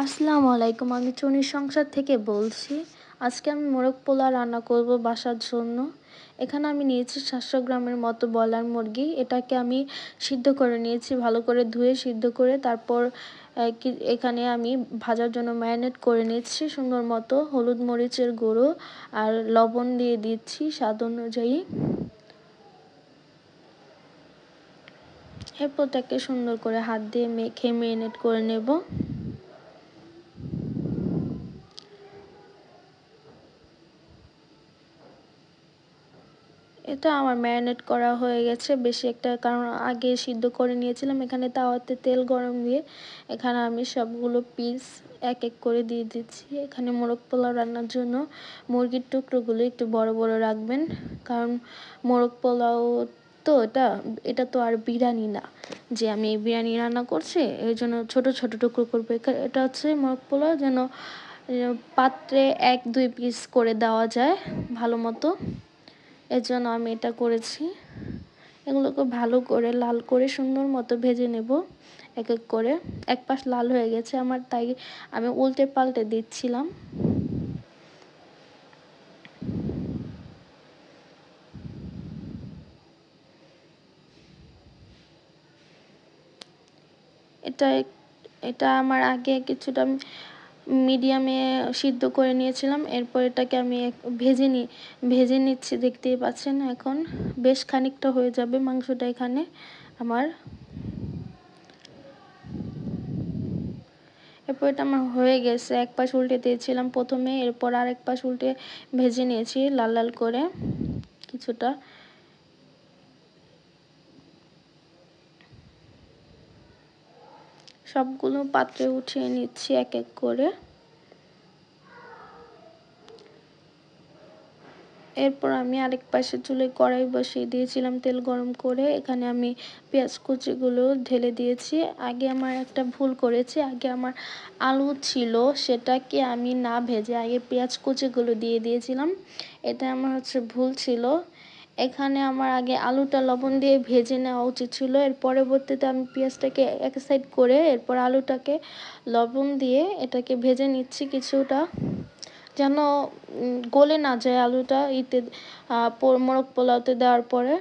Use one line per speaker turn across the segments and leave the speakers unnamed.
আসসালামু আলাইকুম, আমি চুনির সংসার থেকে বলছি। আজকে আমি মোরগ পোলাও রান্না করব বাসার জন্য। এখানে আমি নিয়েছি 700 গ্রামের মতো ব্রয়লার মুরগি। এটাকে আমি সিদ্ধ করে নিয়েছি, ভালো করে ধুয়ে সিদ্ধ করে। তারপর এখানে আমি ভাজার জন্য ম্যারিনেট করে নিচ্ছি সুন্দর মতো। হলুদ মরিচের গুঁড়ো আর লবণ দিয়ে দিচ্ছি স্বাদ অনুযায়ী। এরপর তাকে সুন্দর করে হাত দিয়ে মেখে ম্যারিনেট করে নেব। এটা আমার ম্যারিনেট করা হয়ে গেছে বেশি একটা, কারণ আগে সিদ্ধ করে নিয়েছিলাম। এখানে তাওয়াতে তেল গরম দিয়ে এখানে আমি সবগুলো পিস এক এক করে দিয়ে দিচ্ছি। এখানে মোরগ পোলাও রান্নার জন্য মুরগির টুকরোগুলো একটু বড় বড় রাখবেন, কারণ মোরগ পোলাও তো এটা তো আর বিরিয়ানি না যে আমি বিরিয়ানি রান্না করছি, এই জন্য ছোট ছোট টুকরো করবো। এটা হচ্ছে মোরগ পোলাও যেন পাত্রে 1-2 পিস করে দেওয়া যায় ভালো মতো, এর জন্য আমি এটা করেছি। এগুলোকে ভালো করে লাল করে সুন্দর মতো ভেজে নেব এক এক করে। এক পাশ লাল হয়ে গেছে আমার, তাই আমি উল্টে পাল্টে দিচ্ছিলাম। এটা এটা আমার আগে কিছুটা মিডিয়ামে সিদ্ধ করে নিয়েছিলাম। এরপর এটাকে আমি ভেজে নিচ্ছি, দেখতেই পাচ্ছেন। এখন বেশ খানিকটা হয়ে যাবে মাংসটা এখানে আমার। এরপর এটা আমার হয়ে গেছে। এক পাশ উল্টে দিয়েছিলাম প্রথমে, এরপর আরেক পাশ উল্টে ভেজে নিয়েছি লাল লাল করে কিছুটা। সবগুলো পাত্রে উঠিয়ে নিচ্ছি এক এক করে। এরপর আমি আরেক পাশে চুলায় কড়াই বসিয়ে দিয়েছিলাম তেল গরম করে। এখানে আমি পেঁয়াজ কুচিগুলো ঢেলে দিয়েছি। আগে আমার একটা ভুল করেছি, আগে আমার আলু ছিল সেটাকে আমি না ভেজে আগে পেঁয়াজ কুচিগুলো দিয়ে দিয়েছিলাম। এটা আমার ভুল ছিল। এখানে আমার আগে আলুটা লবণ দিয়ে ভেজে নেওয়া উচিত ছিল। এর পরবর্তীতে আমি পেঁয়াজটাকে এক সাইড করে এরপর আলুটাকে লবণ দিয়ে এটাকে ভেজে নিচ্ছি কিছুটা, যেন গলে না যায় আলুটা মোরগ পোলাওতে দেওয়ার পরে।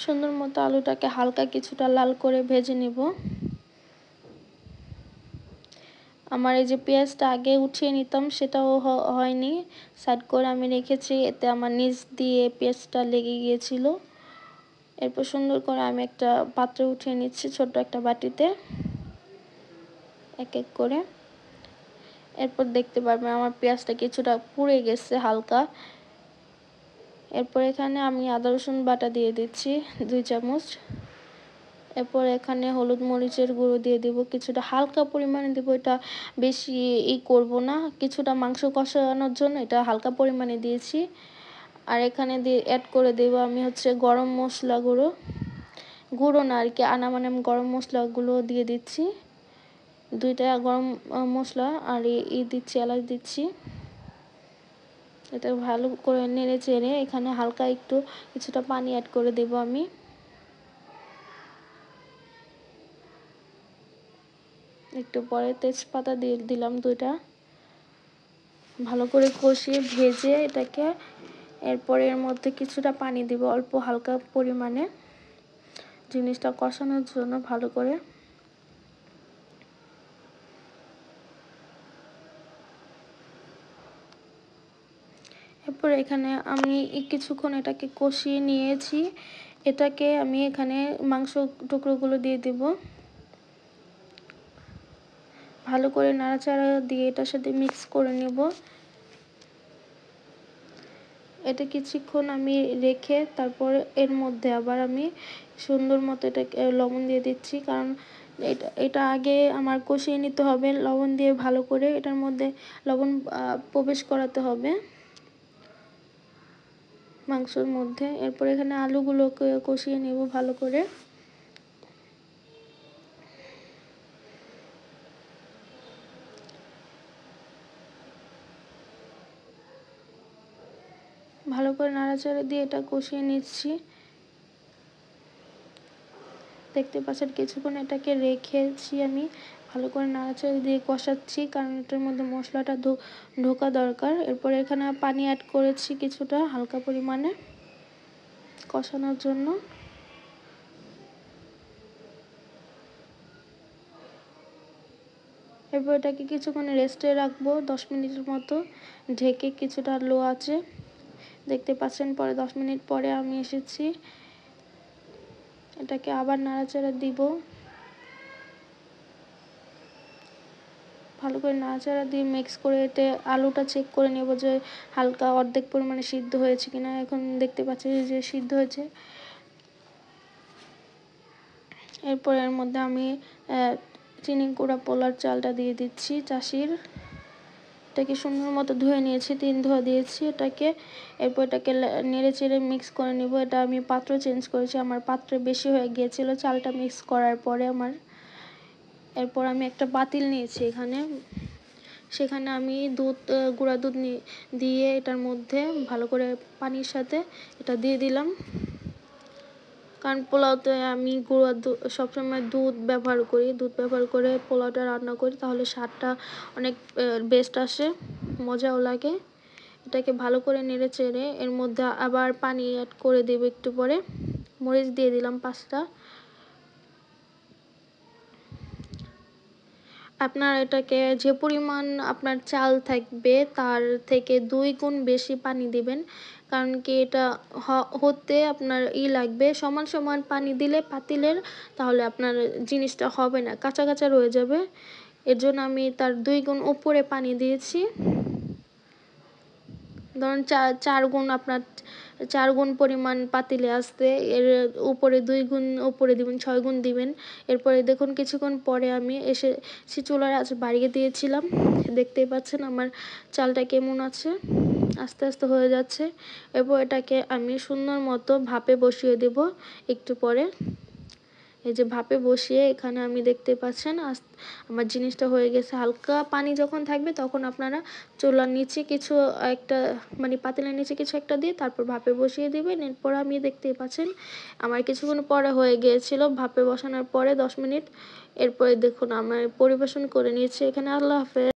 সুন্দর মতো আলুটাকে হালকা কিছুটা লাল করে ভেজে নিব। আমার এই যে পেঁয়াজটা আগে উঠিয়ে নিতাম সেটাও হয়নি, সাইড করে আমি রেখেছি, এতে আমার নিচ দিয়ে পেঁয়াজটা লেগে গিয়েছিল। এরপর সুন্দর করে আমি একটা পাত্রে উঠিয়ে নিচ্ছি ছোট একটা বাটিতে এক এক করে। এরপর দেখতে পারবেন আমার পেঁয়াজটা কিছুটা পুড়ে গেছে হালকা। এরপর এখানে আমি আদা রসুন বাটা দিয়ে দিচ্ছি 2 চামচ। এরপর এখানে হলুদ মরিচের গুঁড়ো দিয়ে দিব কিছুটা, হালকা পরিমাণে দেব, এটা বেশি করব না, কিছুটা মাংস কষানোর জন্য এটা হালকা পরিমাণে দিয়েছি। আর এখানে দিয়ে অ্যাড করে দেব আমি গরম মশলা গুঁড়ো না আর কি, আনামানে গরম মশলাগুলো দিয়ে দিচ্ছি 2টা গরম মশলা, আর দিচ্ছি এলাচ দিচ্ছি। এটা ভালো করে নেড়ে চেড়ে এখানে হালকা একটু কিছুটা পানি অ্যাড করে দেব আমি। একটু পরে তেজপাতা দিয়ে দিলাম 2টা, ভালো করে কষিয়ে ভেজে এটাকে। এরপর এর মধ্যে কিছুটা পানি দিব অল্প হালকা পরিমাণে, জিনিসটা কষানোর জন্য ভালো করে। এরপর এখানে আমি কিছুক্ষণ এটাকে কষিয়ে নিয়েছি। এটাকে আমি এখানে মাংস টুকরোগুলো দিয়ে দেব, ভালো করে নাড়াচাড়া দিয়ে এটার সাথে মিক্স করে নেব। এটা কিছুক্ষণ আমি রেখে তারপর এর মধ্যে আবার আমি সুন্দর মতো এটাকে লবণ দিয়ে দিচ্ছি, কারণ এটা আগে আমার কষিয়ে নিতে হবে লবণ দিয়ে ভালো করে, এটার মধ্যে লবণ প্রবেশ করাতে হবে মাংসের মধ্যে। এরপর এখানে আলুগুলোকে কষিয়ে নেব ভালো করে। ভালো করে নাড়াচাড়া দিয়ে এটা কষিয়ে নিচ্ছি। দেখতে পাচ্ছেন কিছুক্ষণ এটাকে রেখেছি আমি, ভালো করে নাড়াচাড়া দিয়ে কষাচ্ছি, কারণ এটার মধ্যে মশলাটা ঢোকা দরকার। এরপর এখানে পানি অ্যাড করেছি কিছুটা হালকা পরিমাণে কষানোর জন্য। এরপর এটাকে কিছুক্ষণ রেস্টে রাখবো 10 মিনিটের মতো ঢেকে, কিছুটা লো আছে। দেখতে পাচ্ছেন পরে 10 মিনিট পরে আমি এসেছি, এটাকে আবার নাড়াচাড়া দিব, ভালো করে নাড়াচাড়া দিয়ে মিক্স করে এতে আলুটা চেক করে নেব যে হালকা অর্ধেক পরিমাণে সিদ্ধ হয়েছে কিনা। এখন দেখতে পাচ্ছি যে সিদ্ধ হয়েছে। এরপর এর মধ্যে আমি চিনি গুঁড়া পোলার চালটা দিয়ে দিচ্ছি চাষির, এটাকে সুন্দর মতো ধুয়ে নিয়েছি, 3 ধোয়া দিয়েছি এটাকে। এরপর এটাকে নেড়ে চেড়ে মিক্স করে নেব। এটা আমি পাত্র চেঞ্জ করেছি, আমার পাত্রে বেশি হয়ে গিয়েছিল চালটা মিক্স করার পরে আমার। এরপর আমি একটা পাতিল নিয়েছি এখানে, সেখানে আমি গুঁড়া দুধ দিয়ে এটার মধ্যে ভালো করে পানির সাথে এটা দিয়ে দিলাম, কারণ পোলাওতে আমি গুঁড়া দুধ সবসময় দুধ ব্যবহার করি, দুধ ব্যবহার করে পোলাওটা রান্না করি, তাহলে স্বাদটা অনেক বেস্ট আসে, মজাও লাগে। এটাকে ভালো করে নেড়ে চেড়ে এর মধ্যে আবার পানি অ্যাড করে দেব একটু পরে। মরিচ দিয়ে দিলাম 5টা। আপনার এটাকে যে পরিমাণ আপনার চাল থাকবে তার থেকে 2 গুণ বেশি পানি দিবেন, কারণ কি এটা হতে আপনার লাগবে সমান সমান পানি দিলে পাতিলের, তাহলে আপনার জিনিসটা হবে না, কাঁচা কাঁচা রয়ে যাবে। এর জন্য আমি তার 2 গুণ উপরে পানি দিয়েছি। ধরুন 4 গুণ, আপনার 4 গুণ পরিমাণ পাতিলে আসতে, এর উপরে 2 গুণ উপরে দিবেন, 6 গুণ দিবেন। এরপরে দেখুন কিছুক্ষণ পরে আমি চুলার আঁচ বাড়িয়ে দিয়েছিলাম, দেখতেই পাচ্ছেন আমার চালটা কেমন আছে, আস্তে আস্তে হয়ে যাচ্ছে। এরপর এটাকে আমি সুন্দর মতো ভাপে বসিয়ে দেব একটু পরে। এই যে ভাপে বসিয়ে এখানে আমি দেখতে পাচ্ছেন আমার জিনিসটা হয়ে গেছে। হালকা পানি যখন থাকবে তখন আপনারা চুলার নিচে কিছু একটা মানে পাতিলের নিচে কিছু একটা দিয়ে তারপর ভাপে বসিয়ে দিবেন। এরপর আমি দেখতেই পাচ্ছেন আমার কিছুক্ষণ পরে হয়ে গিয়েছিল ভাপে বসানোর পরে 10 মিনিট। এরপরে দেখুন আমার পরিবেশন করে নিয়েছি এখানে। আল্লাহ হাফেজ।